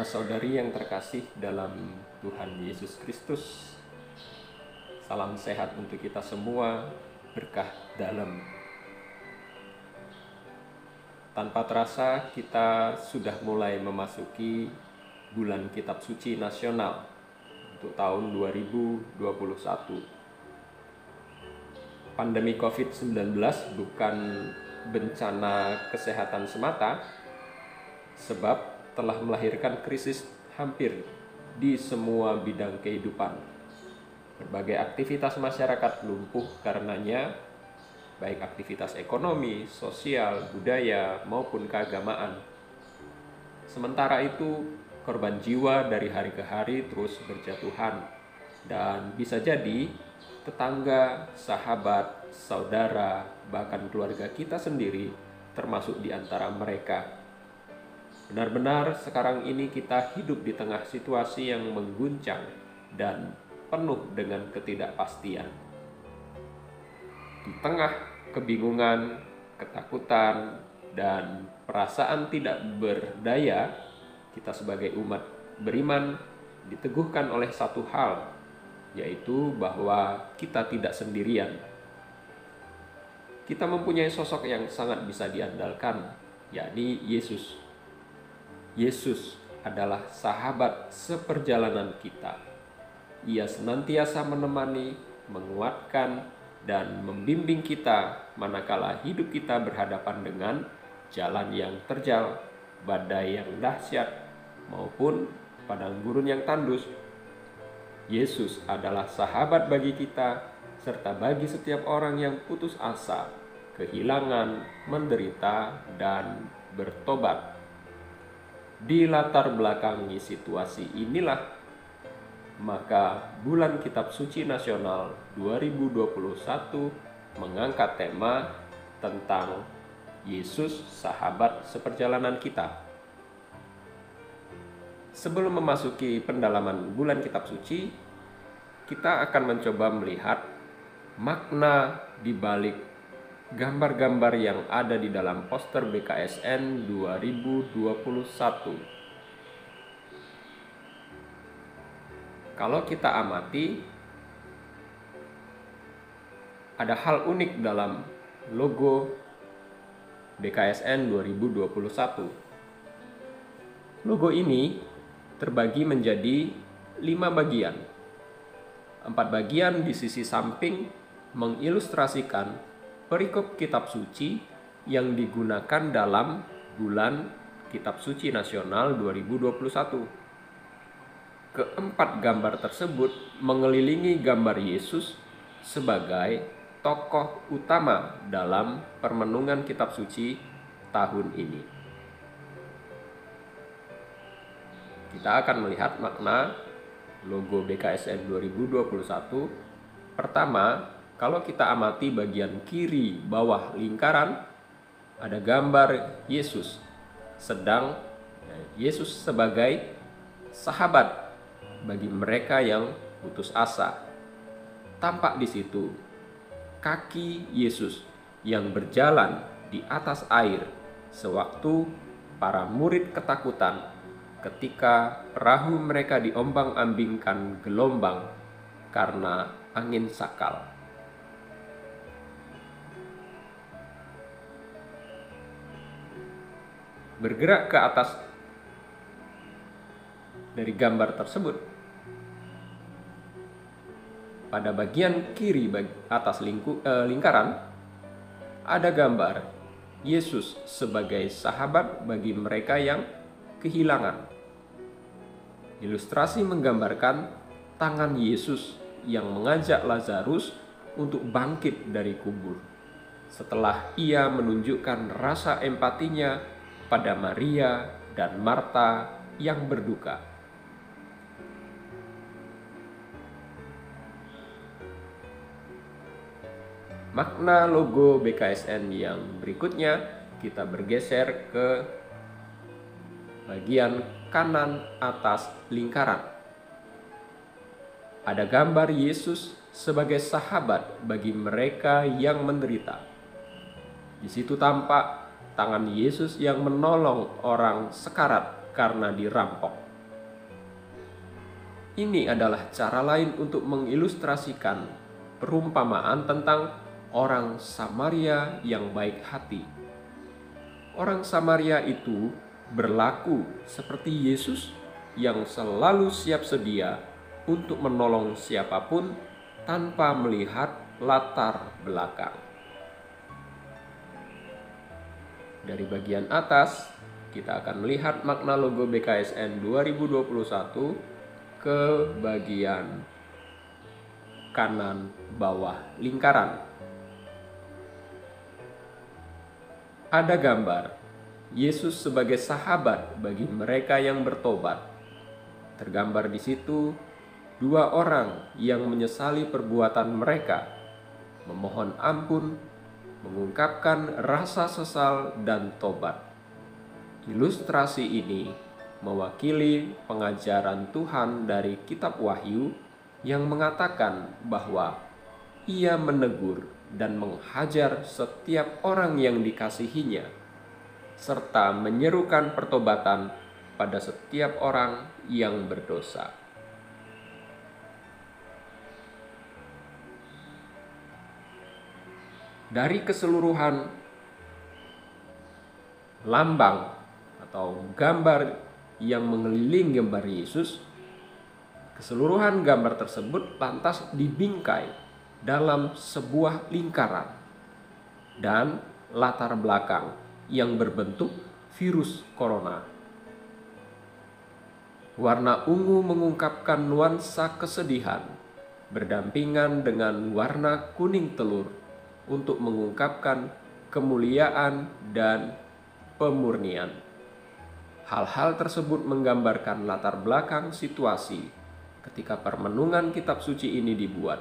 saudara-saudari yang terkasih dalam Tuhan Yesus Kristus, salam sehat untuk kita semua, berkah dalam. Tanpa terasa kita sudah mulai memasuki bulan Kitab Suci Nasional untuk tahun 2021. Pandemi COVID-19 bukan bencana kesehatan semata, sebab telah melahirkan krisis hampir di semua bidang kehidupan. Berbagai aktivitas masyarakat lumpuh karenanya, baik aktivitas ekonomi, sosial, budaya, maupun keagamaan. Sementara itu, korban jiwa dari hari ke hari terus berjatuhan, dan bisa jadi tetangga, sahabat, saudara, bahkan keluarga kita sendiri termasuk di antara mereka. Benar-benar sekarang ini kita hidup di tengah situasi yang mengguncang dan penuh dengan ketidakpastian. Di tengah kebingungan, ketakutan, dan perasaan tidak berdaya, kita sebagai umat beriman diteguhkan oleh satu hal, yaitu bahwa kita tidak sendirian. Kita mempunyai sosok yang sangat bisa diandalkan, yakni Yesus. Yesus adalah sahabat seperjalanan kita. Ia senantiasa menemani, menguatkan, dan membimbing kita manakala hidup kita berhadapan dengan jalan yang terjal, badai yang dahsyat, maupun padang gurun yang tandus. Yesus adalah sahabat bagi kita, serta bagi setiap orang yang putus asa, kehilangan, menderita, dan bertobat. Di latar belakangi situasi inilah, maka bulan Kitab Suci Nasional 2021 mengangkat tema tentang Yesus, sahabat seperjalanan kita. Sebelum memasuki pendalaman bulan Kitab Suci, kita akan mencoba melihat makna di balik gambar-gambar yang ada di dalam poster BKSN 2021. Kalau kita amati, ada hal unik dalam logo BKSN 2021. Logo ini terbagi menjadi 5 bagian. 4 bagian di sisi samping mengilustrasikan perikop Kitab Suci yang digunakan dalam bulan Kitab Suci Nasional 2021. Keempat gambar tersebut mengelilingi gambar Yesus sebagai tokoh utama dalam permenungan Kitab Suci tahun ini. Kita akan melihat makna logo BKSN 2021. Pertama, kalau kita amati bagian kiri bawah lingkaran, ada gambar Yesus. Sedang Yesus sebagai sahabat bagi mereka yang putus asa. Tampak di situ kaki Yesus yang berjalan di atas air sewaktu para murid ketakutan ketika perahu mereka diombang-ambingkan gelombang karena angin sakal. Bergerak ke atas dari gambar tersebut, pada bagian kiri atas lingkaran ada gambar Yesus sebagai sahabat bagi mereka yang kehilangan. Ilustrasi menggambarkan tangan Yesus yang mengajak Lazarus untuk bangkit dari kubur setelah ia menunjukkan rasa empatinya pada Maria dan Marta yang berduka. Makna logo BKSN yang berikutnya, kita bergeser ke bagian kanan atas lingkaran. Ada gambar Yesus sebagai sahabat bagi mereka yang menderita. Di situ tampak tangan Yesus yang menolong orang sekarat karena dirampok. Ini adalah cara lain untuk mengilustrasikan perumpamaan tentang orang Samaria yang baik hati. Orang Samaria itu berlaku seperti Yesus yang selalu siap sedia untuk menolong siapapun tanpa melihat latar belakang. Dari bagian atas, kita akan melihat makna logo BKSN 2021 ke bagian kanan bawah lingkaran. Ada gambar Yesus sebagai sahabat bagi mereka yang bertobat. Tergambar di situ dua orang yang menyesali perbuatan mereka, memohon ampun, mengungkapkan rasa sesal dan tobat. Ilustrasi ini mewakili pengajaran Tuhan dari kitab Wahyu yang mengatakan bahwa Ia menegur dan menghajar setiap orang yang dikasihinya, serta menyerukan pertobatan pada setiap orang yang berdosa. Dari keseluruhan lambang atau gambar yang mengelilingi gambar Yesus, keseluruhan gambar tersebut lantas dibingkai dalam sebuah lingkaran dan latar belakang yang berbentuk virus corona. Warna ungu mengungkapkan nuansa kesedihan, berdampingan dengan warna kuning telur untuk mengungkapkan kemuliaan dan pemurnian. Hal-hal tersebut menggambarkan latar belakang situasi ketika permenungan kitab suci ini dibuat,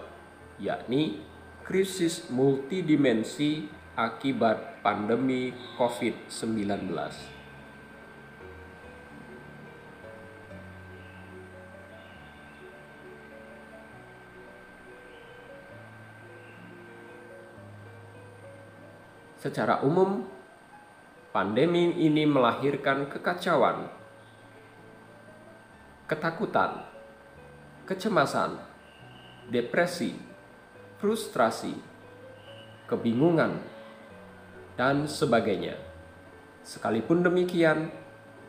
yakni krisis multidimensi akibat pandemi COVID-19. Secara umum, pandemi ini melahirkan kekacauan, ketakutan, kecemasan, depresi, frustrasi, kebingungan, dan sebagainya. Sekalipun demikian,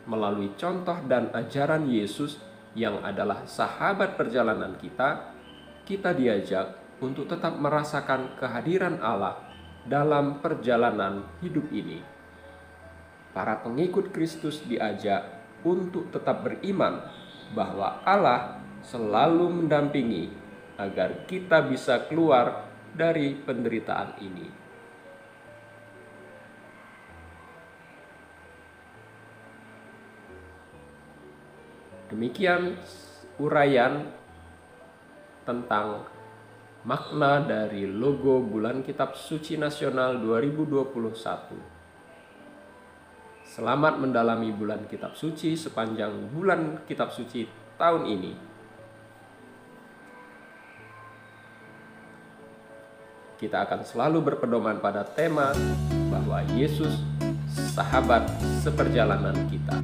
melalui contoh dan ajaran Yesus yang adalah sahabat perjalanan kita diajak untuk tetap merasakan kehadiran Allah dalam perjalanan hidup ini. Para pengikut Kristus diajak untuk tetap beriman bahwa Allah selalu mendampingi agar kita bisa keluar dari penderitaan ini. Demikian uraian tentang makna dari logo Bulan Kitab Suci Nasional 2021. Selamat mendalami bulan kitab suci sepanjang bulan kitab suci tahun ini. Kita akan selalu berpedoman pada tema bahwa Yesus sahabat seperjalanan kita.